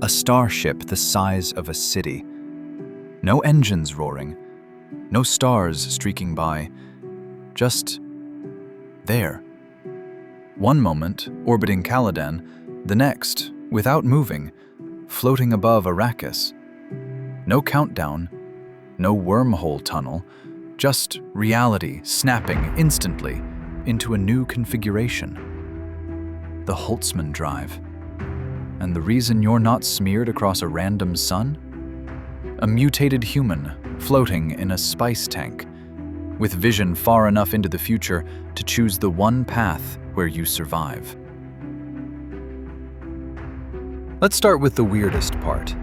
A starship the size of a city. No engines roaring, no stars streaking by, just there. One moment, orbiting Caladan, the next, without moving, floating above Arrakis. No countdown, no wormhole tunnel, just reality snapping instantly into a new configuration. The Holtzman Drive. And the reason you're not smeared across a random sun? A mutated human floating in a spice tank, with vision far enough into the future to choose the one path where you survive. Let's start with the weirdest part.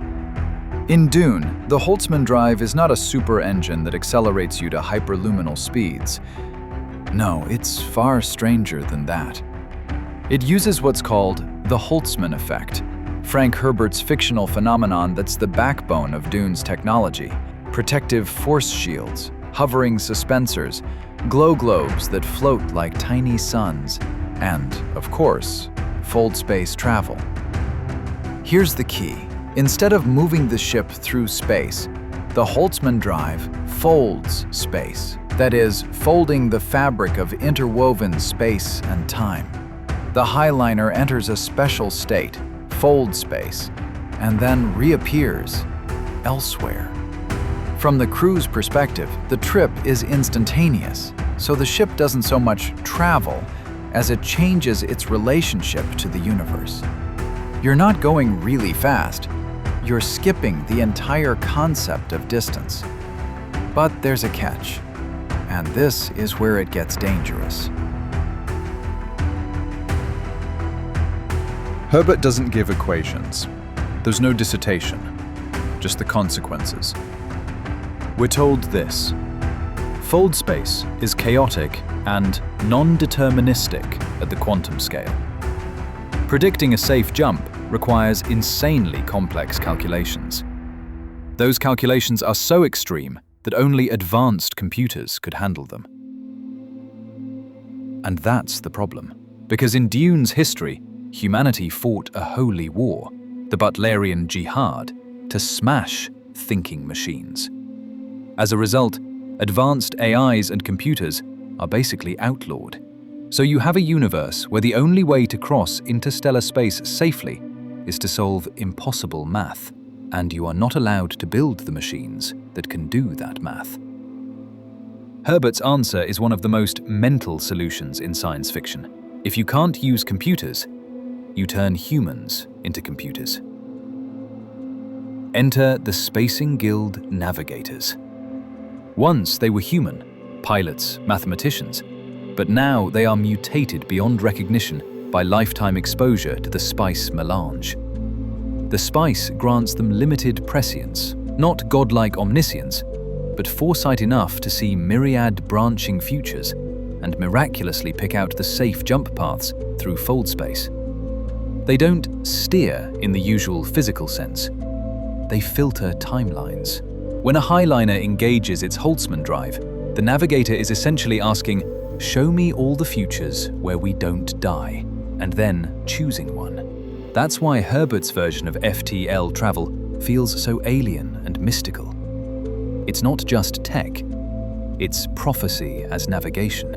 In Dune, the Holtzman Drive is not a super engine that accelerates you to hyperluminal speeds. No, it's far stranger than that. It uses what's called the Holtzman effect, Frank Herbert's fictional phenomenon that's the backbone of Dune's technology. Protective force shields, hovering suspensors, glow globes that float like tiny suns, and, of course, Foldspace travel. Here's the key. Instead of moving the ship through space, the Holtzman Drive folds space. That is, folding the fabric of interwoven space and time. The highliner enters a special state, Foldspace, and then reappears elsewhere. From the crew's perspective, the trip is instantaneous, so the ship doesn't so much travel as it changes its relationship to the universe. You're not going really fast, you're skipping the entire concept of distance. But there's a catch, and this is where it gets dangerous. Herbert doesn't give equations. There's no dissertation, just the consequences. We're told this: Foldspace is chaotic and non-deterministic at the quantum scale. Predicting a safe jump requires insanely complex calculations. Those calculations are so extreme that only advanced computers could handle them. And that's the problem, because in Dune's history, humanity fought a holy war, the Butlerian Jihad, to smash thinking machines. As a result, advanced AIs and computers are basically outlawed. So you have a universe where the only way to cross interstellar space safely is to solve impossible math, and you are not allowed to build the machines that can do that math. Herbert's answer is one of the most mental solutions in science fiction. If you can't use computers, you turn humans into computers. Enter the Spacing Guild Navigators. Once they were human, pilots, mathematicians, but now they are mutated beyond recognition by lifetime exposure to the spice melange. The spice grants them limited prescience, not godlike omniscience, but foresight enough to see myriad branching futures and miraculously pick out the safe jump paths through Foldspace. They don't steer in the usual physical sense. They filter timelines. When a highliner engages its Holtzman Drive, the Navigator is essentially asking, "Show me all the futures where we don't die," and then choosing one. That's why Herbert's version of FTL travel feels so alien and mystical. It's not just tech, it's prophecy as navigation.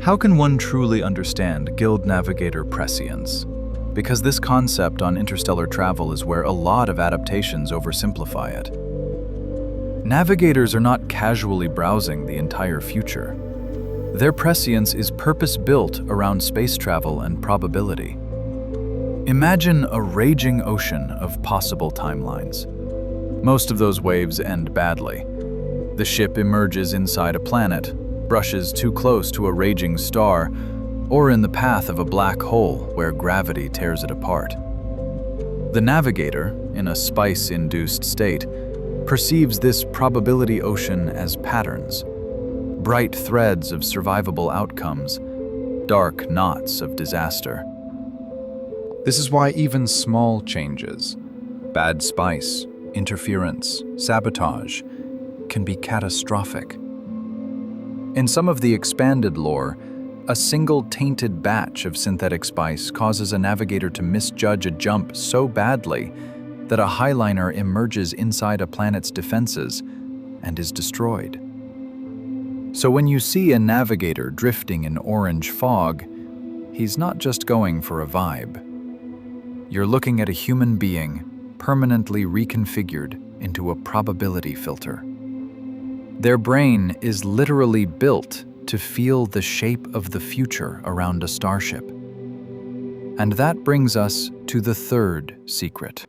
How can one truly understand Guild Navigator Prescience? Because this concept on interstellar travel is where a lot of adaptations oversimplify it. Navigators are not casually browsing the entire future. Their prescience is purpose-built around space travel and probability. Imagine a raging ocean of possible timelines. Most of those waves end badly. The ship emerges inside a planet, brushes too close to a raging star, or in the path of a black hole where gravity tears it apart. The Navigator, in a spice-induced state, perceives this probability ocean as patterns, bright threads of survivable outcomes, dark knots of disaster. This is why even small changes, bad spice, interference, sabotage, can be catastrophic. In some of the expanded lore, A single tainted batch of synthetic spice causes a navigator to misjudge a jump so badly that a highliner emerges inside a planet's defenses and is destroyed. So when you see a navigator drifting in orange fog, he's not just going for a vibe. You're looking at a human being permanently reconfigured into a probability filter. Their brain is literally built to feel the shape of the future around a starship. And that brings us to the third secret.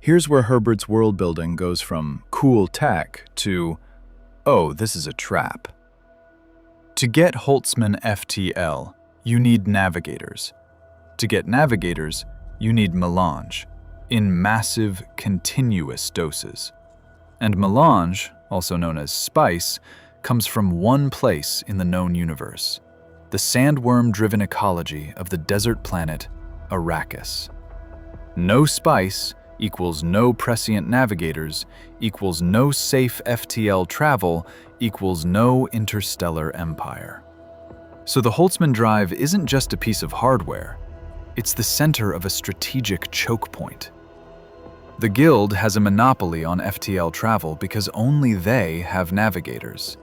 Here's where Herbert's world building goes from cool tech to, oh, this is a trap. To get Holtzman FTL, you need navigators. To get navigators, you need melange, in massive, continuous doses. And melange, also known as spice, comes from one place in the known universe, the sandworm-driven ecology of the desert planet Arrakis. No spice equals no prescient navigators, equals no safe FTL travel, equals no interstellar empire. So the Holtzman Drive isn't just a piece of hardware, it's the center of a strategic choke point. The Guild has a monopoly on FTL travel because only they have navigators.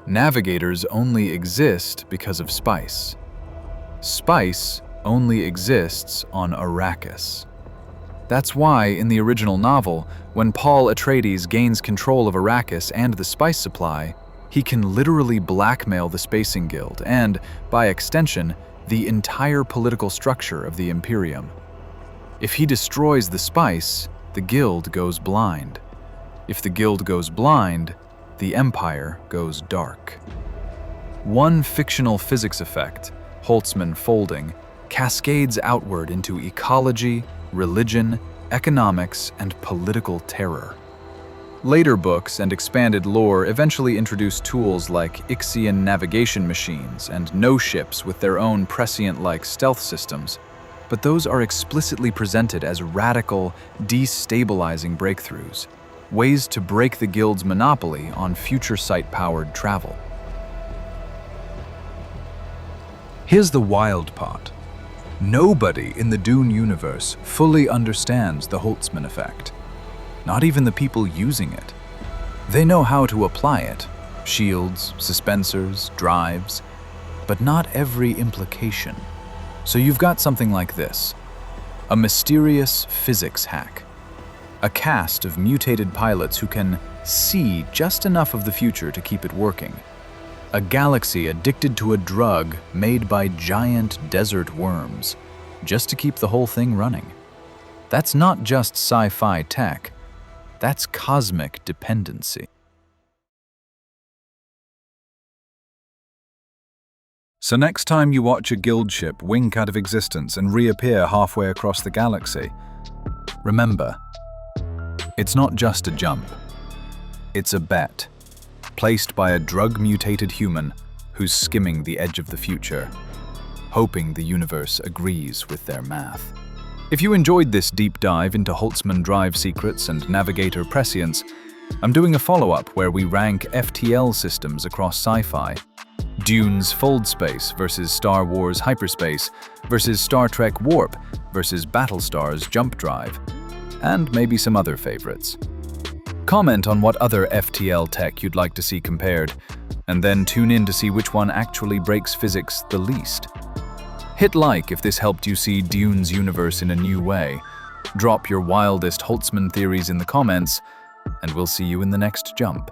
Navigators only exist because of spice. Spice only exists on Arrakis. That's why, in the original novel, when Paul Atreides gains control of Arrakis and the spice supply, he can literally blackmail the Spacing Guild and, by extension, the entire political structure of the Imperium. If he destroys the spice, the Guild goes blind. If the Guild goes blind, the Empire goes dark. One fictional physics effect, Holtzman folding, cascades outward into ecology, religion, economics, and political terror. Later books and expanded lore eventually introduced tools like Ixian navigation machines and no-ships with their own prescient-like stealth systems, but those are explicitly presented as radical, destabilizing breakthroughs, ways to break the Guild's monopoly on future sight-powered travel. Here's the wild part. Nobody in the Dune universe fully understands the Holtzman effect. Not even the people using it. They know how to apply it, shields, suspensors, drives, but not every implication. So you've got something like this, a mysterious physics hack, a cast of mutated pilots who can see just enough of the future to keep it working, a galaxy addicted to a drug made by giant desert worms, just to keep the whole thing running. That's not just sci-fi tech, that's cosmic dependency. So next time you watch a guild ship wink out of existence and reappear halfway across the galaxy, remember, it's not just a jump. It's a bet, placed by a drug-mutated human who's skimming the edge of the future, hoping the universe agrees with their math. If you enjoyed this deep dive into Holtzman Drive secrets and Navigator Prescience, I'm doing a follow-up where we rank FTL systems across sci-fi. Dune's Foldspace versus Star Wars Hyperspace versus Star Trek Warp versus Battlestar's Jump Drive, and maybe some other favorites. Comment on what other FTL tech you'd like to see compared, and then tune in to see which one actually breaks physics the least. Hit like if this helped you see Dune's universe in a new way. Drop your wildest Holtzman theories in the comments, and we'll see you in the next jump.